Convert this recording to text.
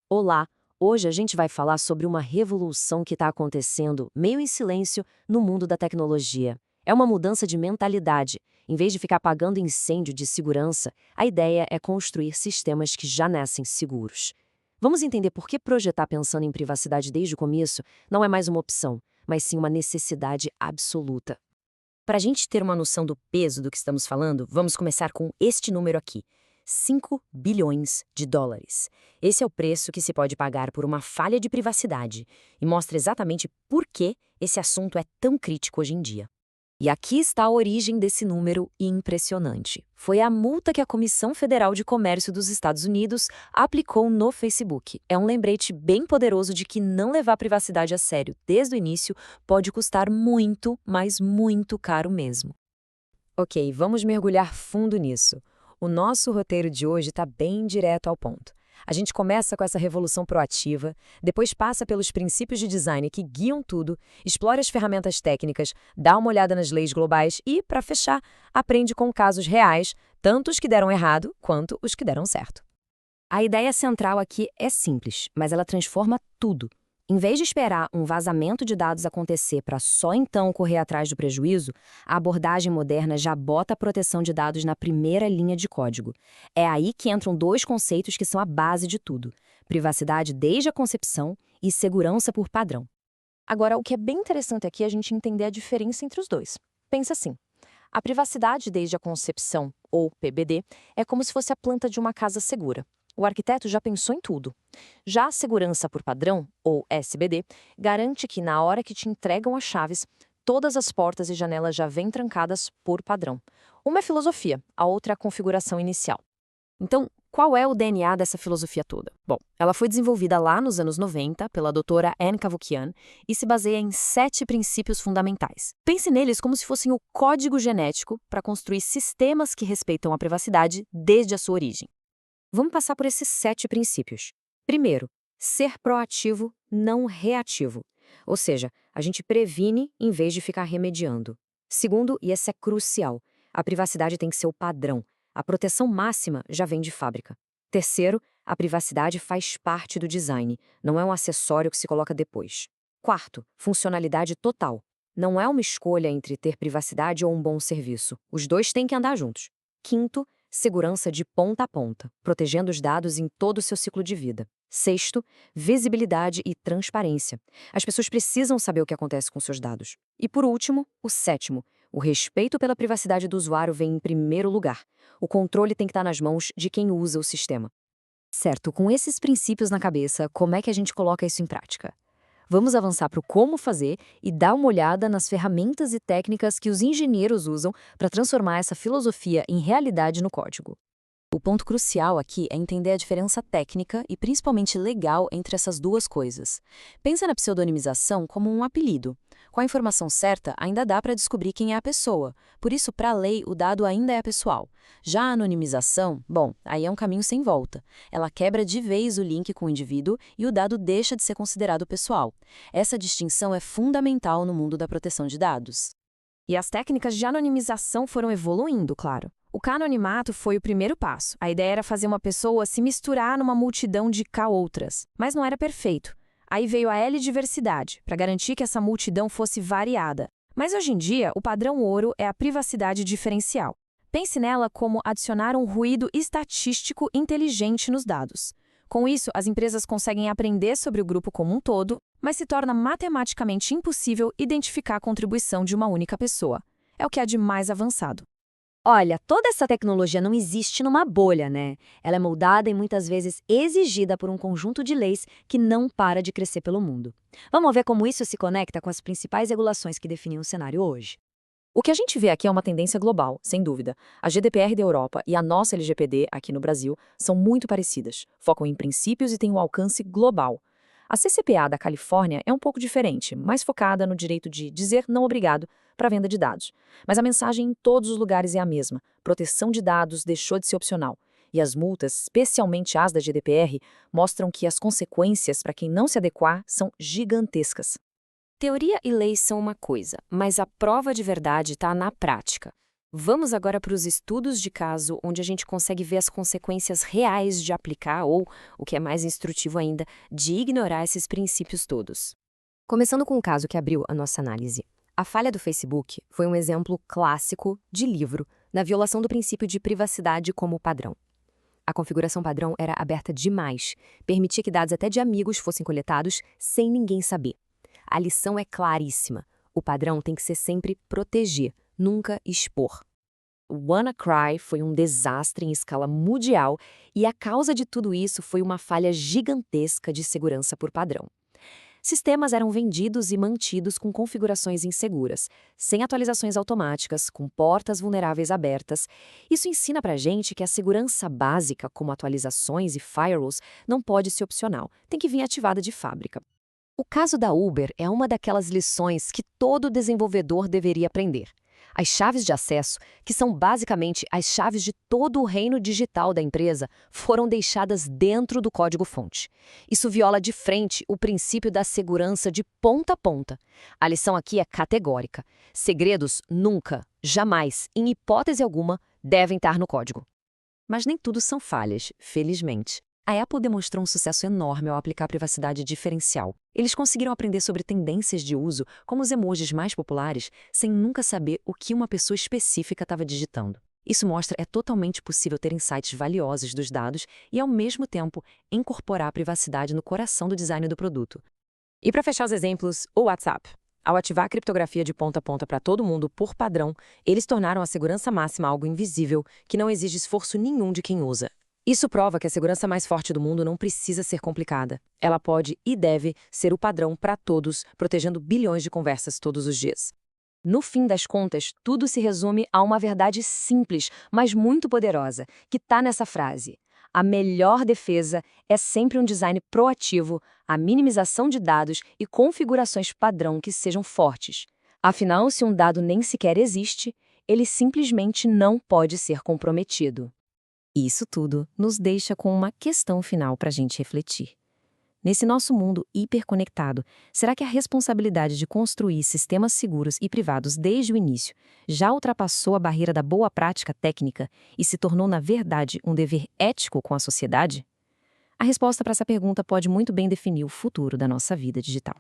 Olá! Hoje a gente vai falar sobre uma revolução que está acontecendo, meio em silêncio, no mundo da tecnologia. É uma mudança de mentalidade. Em vez de ficar apagando incêndio de segurança, a ideia é construir sistemas que já nascem seguros. Vamos entender por que projetar pensando em privacidade desde o começo não é mais uma opção, mas sim uma necessidade absoluta. Para a gente ter uma noção do peso do que estamos falando, vamos começar com este número aqui: 5 bilhões de dólares. Esse é o preço que se pode pagar por uma falha de privacidade e mostra exatamente por que esse assunto é tão crítico hoje em dia. E aqui está a origem desse número impressionante. Foi a multa que a Comissão Federal de Comércio dos Estados Unidos aplicou no Facebook. É um lembrete bem poderoso de que não levar a privacidade a sério desde o início pode custar muito, mas muito caro mesmo. Ok, vamos mergulhar fundo nisso. O nosso roteiro de hoje está bem direto ao ponto. A gente começa com essa revolução proativa, depois passa pelos princípios de design que guiam tudo, explora as ferramentas técnicas, dá uma olhada nas leis globais e, para fechar, aprende com casos reais, tanto os que deram errado quanto os que deram certo. A ideia central aqui é simples, mas ela transforma tudo. Em vez de esperar um vazamento de dados acontecer para só então correr atrás do prejuízo, a abordagem moderna já bota a proteção de dados na primeira linha de código. É aí que entram dois conceitos que são a base de tudo: privacidade desde a concepção e segurança por padrão. Agora, o que é bem interessante aqui é a gente entender a diferença entre os dois. Pensa assim: a privacidade desde a concepção, ou PBD, é como se fosse a planta de uma casa segura. O arquiteto já pensou em tudo. Já a segurança por padrão, ou SBD, garante que na hora que te entregam as chaves, todas as portas e janelas já vêm trancadas por padrão. Uma é filosofia, a outra é a configuração inicial. Então, qual é o DNA dessa filosofia toda? Bom, ela foi desenvolvida lá nos anos 90 pela doutora Anne Cavoukian e se baseia em 7 princípios fundamentais. Pense neles como se fossem o código genético para construir sistemas que respeitam a privacidade desde a sua origem. Vamos passar por esses 7 princípios. Primeiro, ser proativo, não reativo. Ou seja, a gente previne em vez de ficar remediando. Segundo, e esse é crucial, a privacidade tem que ser o padrão. A proteção máxima já vem de fábrica. Terceiro, a privacidade faz parte do design, não é um acessório que se coloca depois. Quarto, funcionalidade total. Não é uma escolha entre ter privacidade ou um bom serviço. Os dois têm que andar juntos. Quinto, segurança de ponta a ponta, protegendo os dados em todo o seu ciclo de vida. Sexto, visibilidade e transparência. As pessoas precisam saber o que acontece com seus dados. E por último, o sétimo, o respeito pela privacidade do usuário vem em primeiro lugar. O controle tem que estar nas mãos de quem usa o sistema. Certo, com esses princípios na cabeça, como é que a gente coloca isso em prática? Vamos avançar para o como fazer e dar uma olhada nas ferramentas e técnicas que os engenheiros usam para transformar essa filosofia em realidade no código. O ponto crucial aqui é entender a diferença técnica e principalmente legal entre essas duas coisas. Pensa na pseudonimização como um apelido. Com a informação certa, ainda dá para descobrir quem é a pessoa. Por isso, para a lei, o dado ainda é pessoal. Já a anonimização, bom, aí é um caminho sem volta. Ela quebra de vez o link com o indivíduo e o dado deixa de ser considerado pessoal. Essa distinção é fundamental no mundo da proteção de dados. E as técnicas de anonimização foram evoluindo, claro. O canonimato foi o primeiro passo. A ideia era fazer uma pessoa se misturar numa multidão de outras, mas não era perfeito. Aí veio a L-diversidade, para garantir que essa multidão fosse variada. Mas hoje em dia, o padrão ouro é a privacidade diferencial. Pense nela como adicionar um ruído estatístico inteligente nos dados. Com isso, as empresas conseguem aprender sobre o grupo como um todo, mas se torna matematicamente impossível identificar a contribuição de uma única pessoa. É o que há de mais avançado. Olha, toda essa tecnologia não existe numa bolha, né? Ela é moldada e muitas vezes exigida por um conjunto de leis que não para de crescer pelo mundo. Vamos ver como isso se conecta com as principais regulações que definem o cenário hoje. O que a gente vê aqui é uma tendência global, sem dúvida. A GDPR da Europa e a nossa LGPD, aqui no Brasil, são muito parecidas, focam em princípios e têm um alcance global. A CCPA da Califórnia é um pouco diferente, mais focada no direito de dizer não obrigado para a venda de dados. Mas a mensagem em todos os lugares é a mesma: proteção de dados deixou de ser opcional. E as multas, especialmente as da GDPR, mostram que as consequências para quem não se adequar são gigantescas. Teoria e leis são uma coisa, mas a prova de verdade está na prática. Vamos agora para os estudos de caso, onde a gente consegue ver as consequências reais de aplicar ou, o que é mais instrutivo ainda, de ignorar esses princípios todos. Começando com o caso que abriu a nossa análise. A falha do Facebook foi um exemplo clássico de livro na violação do princípio de privacidade como padrão. A configuração padrão era aberta demais, permitia que dados até de amigos fossem coletados sem ninguém saber. A lição é claríssima. O padrão tem que ser sempre proteger, nunca expor. O WannaCry foi um desastre em escala mundial e a causa de tudo isso foi uma falha gigantesca de segurança por padrão. Sistemas eram vendidos e mantidos com configurações inseguras, sem atualizações automáticas, com portas vulneráveis abertas. Isso ensina pra gente que a segurança básica, como atualizações e firewalls, não pode ser opcional, tem que vir ativada de fábrica. O caso da Uber é uma daquelas lições que todo desenvolvedor deveria aprender. As chaves de acesso, que são basicamente as chaves de todo o reino digital da empresa, foram deixadas dentro do código-fonte. Isso viola de frente o princípio da segurança de ponta a ponta. A lição aqui é categórica. Segredos nunca, jamais, em hipótese alguma, devem estar no código. Mas nem tudo são falhas, felizmente. A Apple demonstrou um sucesso enorme ao aplicar privacidade diferencial. Eles conseguiram aprender sobre tendências de uso, como os emojis mais populares, sem nunca saber o que uma pessoa específica estava digitando. Isso mostra que é totalmente possível ter insights valiosos dos dados e, ao mesmo tempo, incorporar a privacidade no coração do design do produto. E para fechar os exemplos, o WhatsApp. Ao ativar a criptografia de ponta a ponta para todo mundo por padrão, eles tornaram a segurança máxima algo invisível, que não exige esforço nenhum de quem usa. Isso prova que a segurança mais forte do mundo não precisa ser complicada. Ela pode e deve ser o padrão para todos, protegendo bilhões de conversas todos os dias. No fim das contas, tudo se resume a uma verdade simples, mas muito poderosa, que está nessa frase. A melhor defesa é sempre um design proativo, a minimização de dados e configurações padrão que sejam fortes. Afinal, se um dado nem sequer existe, ele simplesmente não pode ser comprometido. Isso tudo nos deixa com uma questão final para a gente refletir. Nesse nosso mundo hiperconectado, será que a responsabilidade de construir sistemas seguros e privados desde o início já ultrapassou a barreira da boa prática técnica e se tornou, na verdade, um dever ético com a sociedade? A resposta para essa pergunta pode muito bem definir o futuro da nossa vida digital.